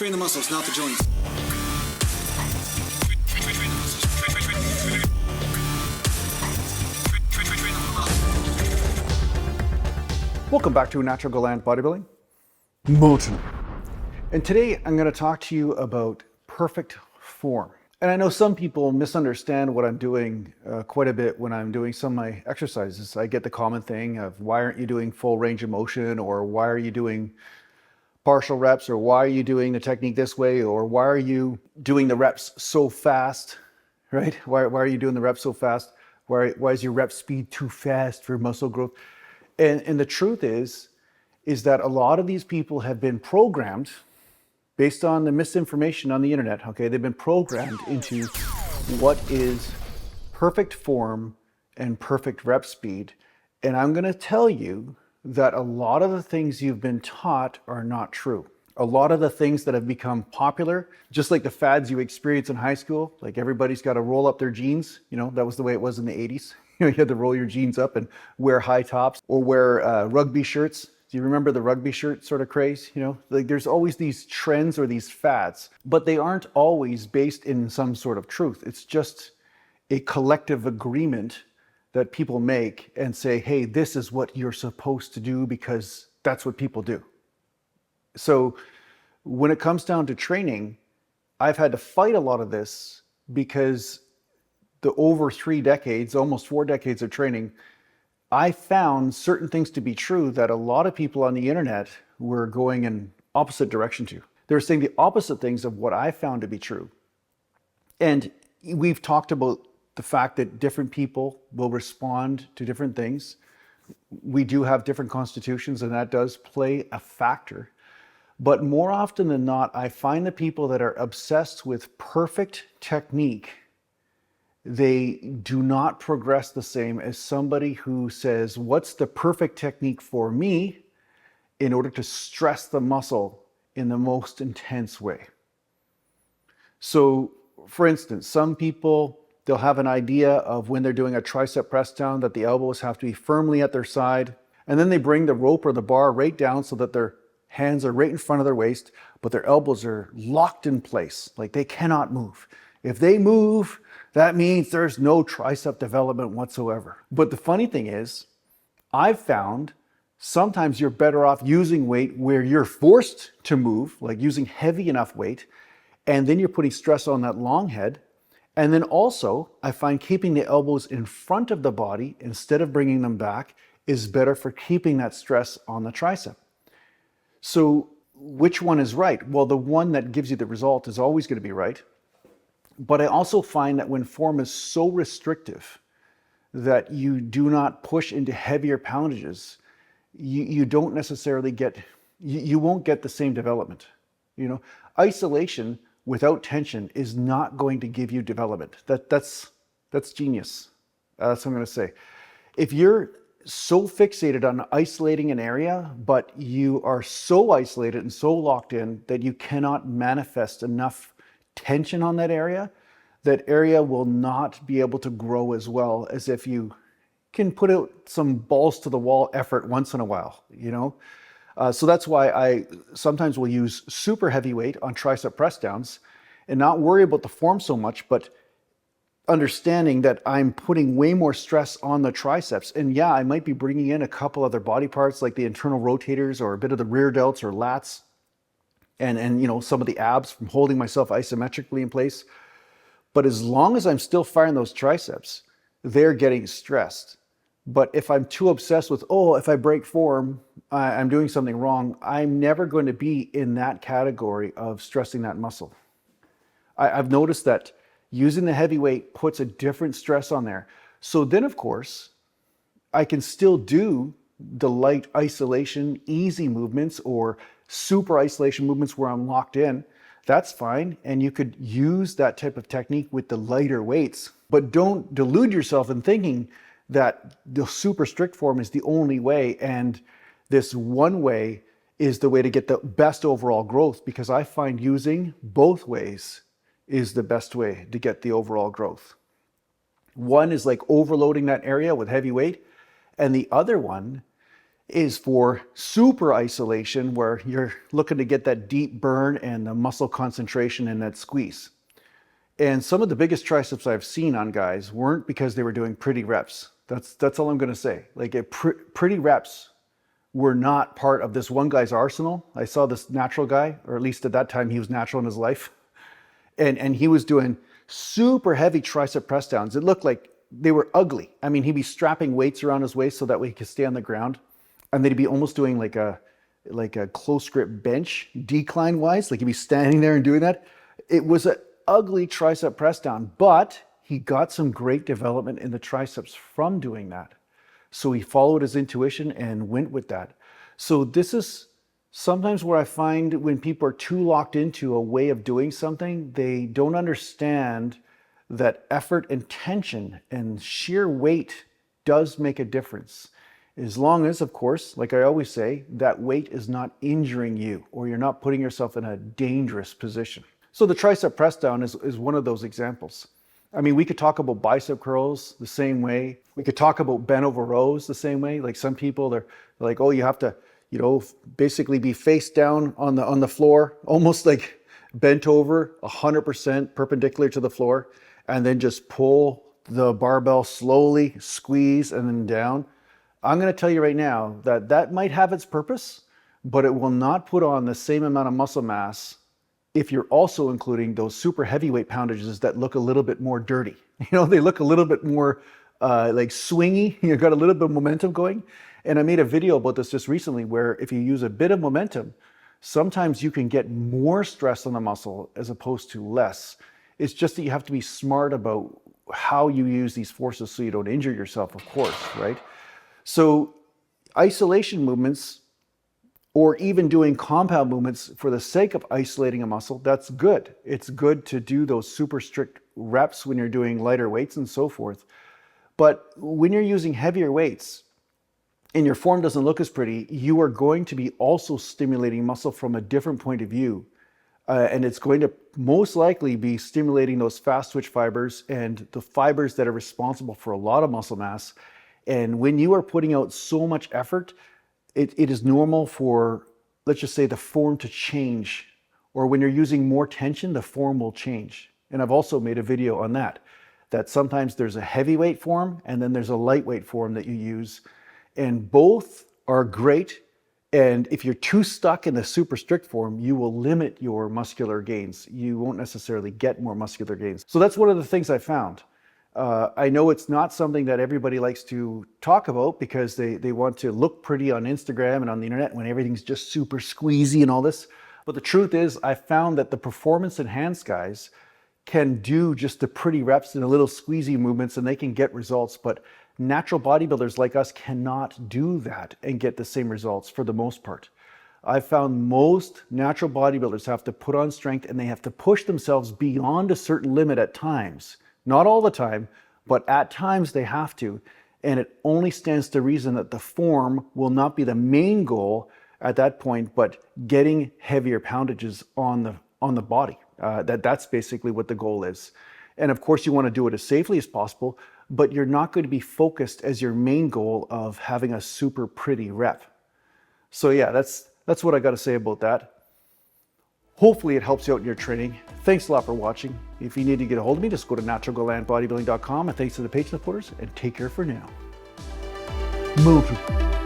Train the muscles, not the joints. Welcome back to Natural Gland Bodybuilding. Motion. And today I'm going to talk to you about perfect form. And I know some people misunderstand what I'm doing quite a bit when I'm doing some of my exercises. I get the common thing of why aren't you doing full range of motion, or why are you doing partial reps, or why are you doing the technique this way, or why are you doing the reps so fast, right? Why are you doing the reps so fast? Why is your rep speed too fast for muscle growth? And the truth is that a lot of these people have been programmed based on the misinformation on the internet, okay? They've been programmed into what is perfect form and perfect rep speed. And I'm gonna tell you that a lot of the things you've been taught are not true. A lot of the things that have become popular, just like the fads you experience in high school, like everybody's got to roll up their jeans, you know, that was the way it was in the 80s. You had to roll your jeans up and wear high tops or wear rugby shirts. Do you remember the rugby shirt sort of craze? You know, like there's always these trends or these fads, but they aren't always based in some sort of truth. It's just a collective agreement that people make and say, hey, this is what you're supposed to do because that's what people do. So when it comes down to training, I've had to fight a lot of this because the over 3 decades, almost 4 decades of training, I found certain things to be true that a lot of people on the internet were going in opposite direction to. They were saying the opposite things of what I found to be true. And we've talked about the fact that different people will respond to different things. We do have different constitutions, and that does play a factor. But more often than not, I find the people that are obsessed with perfect technique, they do not progress the same as somebody who says, what's the perfect technique for me in order to stress the muscle in the most intense way? So for instance, some people, they'll have an idea of when they're doing a tricep press down that the elbows have to be firmly at their side. And then they bring the rope or the bar right down so that their hands are right in front of their waist, but their elbows are locked in place, like they cannot move. If they move, that means there's no tricep development whatsoever. But the funny thing is, I've found sometimes you're better off using weight where you're forced to move, like using heavy enough weight, and then you're putting stress on that long head. And then also, I find keeping the elbows in front of the body instead of bringing them back is better for keeping that stress on the tricep. So which one is right? Well, the one that gives you the result is always going to be right. But I also find that when form is so restrictive that you do not push into heavier poundages, you don't necessarily get, you won't get the same development. You know, isolation without tension is not going to give you development. That's genius. That's what I'm going to say. If you're so fixated on isolating an area, but you are so isolated and so locked in that you cannot manifest enough tension on that area will not be able to grow as well as if you can put out some balls to the wall effort once in a while, you know? So that's why I sometimes will use super heavy weight on tricep press downs and not worry about the form so much, but understanding that I'm putting way more stress on the triceps. And yeah, I might be bringing in a couple other body parts like the internal rotators or a bit of the rear delts or lats and you know, some of the abs from holding myself isometrically in place. But as long as I'm still firing those triceps, they're getting stressed. But if I'm too obsessed with, oh, if I break form, I'm doing something wrong, I'm never going to be in that category of stressing that muscle. I've noticed that using the heavy weight puts a different stress on there. So then, of course, I can still do the light isolation, easy movements or super isolation movements where I'm locked in. That's fine. And you could use that type of technique with the lighter weights, but don't delude yourself in thinking that the super strict form is the only way and this one way is the way to get the best overall growth, because I find using both ways is the best way to get the overall growth. One is like overloading that area with heavy weight, and the other one is for super isolation, where you're looking to get that deep burn and the muscle concentration and that squeeze. And some of the biggest triceps I've seen on guys weren't because they were doing pretty reps. That's all I'm going to say. Like pretty reps were not part of this one guy's arsenal. I saw this natural guy, or at least at that time he was natural in his life, and he was doing super heavy tricep press downs. It looked like they were ugly. I mean, he'd be strapping weights around his waist so that way he could stay on the ground, and they'd be almost doing like a close grip bench decline wise, like he'd be standing there and doing that. It was an ugly tricep press down, but he got some great development in the triceps from doing that. So he followed his intuition and went with that. So this is sometimes where I find when people are too locked into a way of doing something, they don't understand that effort and tension and sheer weight does make a difference. As long as, of course, like I always say, that weight is not injuring you or you're not putting yourself in a dangerous position. So the tricep press down is one of those examples. I mean, we could talk about bicep curls the same way. We could talk about bent over rows the same way. Like some people, they're like, oh, you have to, basically be face down on the floor, almost like bent over 100% perpendicular to the floor, and then just pull the barbell slowly, squeeze, and then down. I'm going to tell you right now that that might have its purpose, but it will not put on the same amount of muscle mass if you're also including those super heavyweight poundages that look a little bit more dirty. They look a little bit more like swingy. You've got a little bit of momentum going. And I made a video about this just recently where if you use a bit of momentum, sometimes you can get more stress on the muscle as opposed to less. It's just that you have to be smart about how you use these forces so you don't injure yourself, of course, right? So isolation movements, or even doing compound movements for the sake of isolating a muscle, that's good. It's good to do those super strict reps when you're doing lighter weights and so forth. But when you're using heavier weights and your form doesn't look as pretty, you are going to be also stimulating muscle from a different point of view. And it's going to most likely be stimulating those fast twitch fibers and the fibers that are responsible for a lot of muscle mass. And when you are putting out so much effort, it is normal for, let's just say, the form to change. Or when you're using more tension, the form will change. And I've also made a video on that sometimes there's a heavyweight form and then there's a lightweight form that you use. And both are great. And if you're too stuck in the super strict form, you will limit your muscular gains. You won't necessarily get more muscular gains. So that's one of the things I found. I know it's not something that everybody likes to talk about because they want to look pretty on Instagram and on the internet when everything's just super squeezy and all this. But the truth is, I found that the performance enhanced guys can do just the pretty reps and the little squeezy movements and they can get results. But natural bodybuilders like us cannot do that and get the same results for the most part. I've found most natural bodybuilders have to put on strength and they have to push themselves beyond a certain limit at times. Not all the time, but at times they have to. And it only stands to reason that the form will not be the main goal at that point, but getting heavier poundages on the body. That's basically what the goal is. And of course, you want to do it as safely as possible, but you're not going to be focused as your main goal of having a super pretty rep. So yeah, that's what I got to say about that. Hopefully it helps you out in your training. Thanks a lot for watching. If you need to get a hold of me, just go to naturalgalandbodybuilding.com. And thanks to the Patreon supporters, and take care for now. Move.